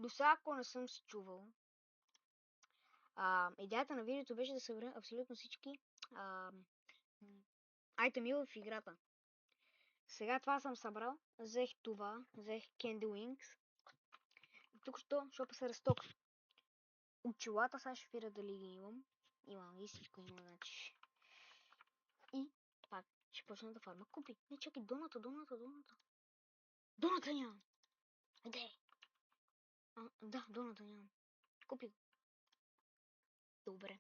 До сега, ако не съм се чувал, идеята на видеото беше да съберем абсолютно всички айтеми в играта. Сега това съм събрал. Взех това. Взех Candy Wings. Тук шопа се разтока. Очилата сега ще видя дали ги имам. Имам и всичко има, значи. И пак ще почна да фарма купи. Не, чакай, доната. Доната нямам. Де? Да, доната нямам. Купи го. Добре.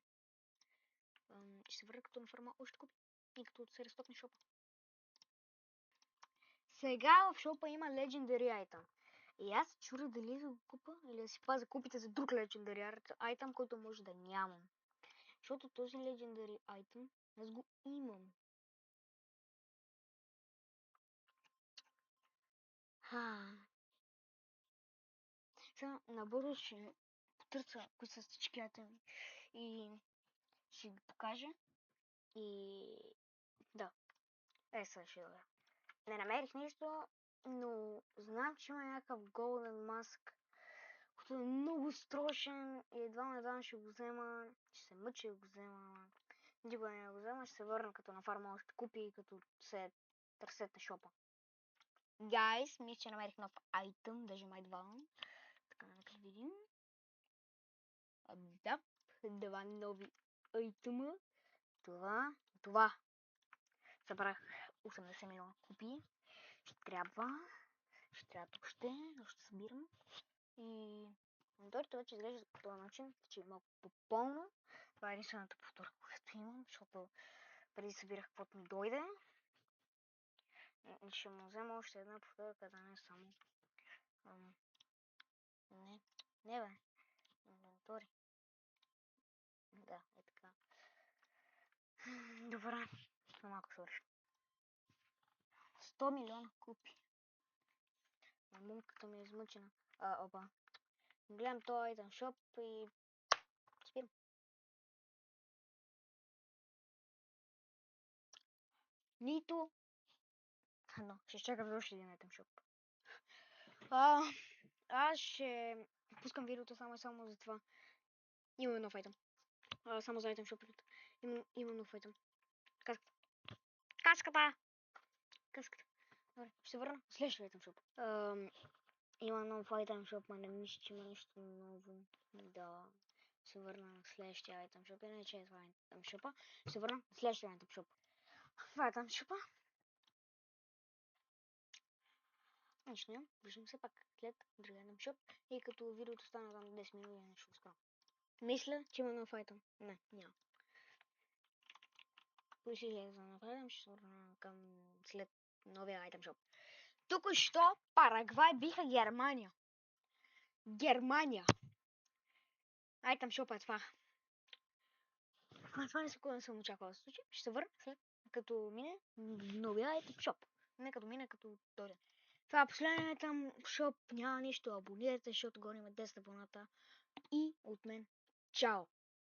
Ще се върна като на фарма още купи. И като се разтокне шопа. Сега в шопа има Legendary Item. И аз чура дали да го купа или да си пазя купите за друг Legendary Item, който може да нямам. Защото този Legendary Item аз го имам. Сега набързо ще потърся кои са всички айтеми и ще ги покажа. И да. Сега ще да. Не намерих нищо, но знам, че има някакъв Golden Mask, който е много страшен и едва ще го взема. Ще се мъча да го взема. Никога не го взема, ще се върна като на фарма още купи и като се търсете шопа. Гайс, мисля, че намерих нов айтем, даже май два. Така, нека видим. Да, два нови айтема. Това. Събрах 80 милиона купи. Ще трябва тук ще събирам. И мониторите вече изглеждат по този начин, че е малко по-пълно. Това е единствената повторка, която имам, защото преди събирах каквото ми дойде. И ще му взема още една повторка, да не само. Не бе. Инвентори. Да, е така. Добре. Малко свърши. 100 милиона купи. Мумката ми е измъчена. Опа. Гледам този item shop и спирам. Нито. Но, ще чакам за още един item shop. Аз ще пускам видеото само и само за това. Имаме нов item. Само за item shop. Имам нов item. Каската! Добре, ще се върна в следващия item shop. Има нов item shop, ма не мисля, че има нещо ново. Да. Се върна на следващия item shop. Иначе е това item shop. Ще се върна на следващия item shop. Това е item shop. Нищо няма. Виждам се пак след другия item shop. И като видеото стане там 10 минути, нещо успя. Мисля, че има нов item. Не, няма. Поиси да направим, ще се върна към след новия item shop. Току-що Парагвай биха Германия. Item shop е това. Това не съм очаквала да се случи. Ще се върна след като мине новия item shop. Не като мине, като дойде. Това е последният item shop. Няма нищо. Абонирайте, защото горе има 10 абоната. И от мен. Чао!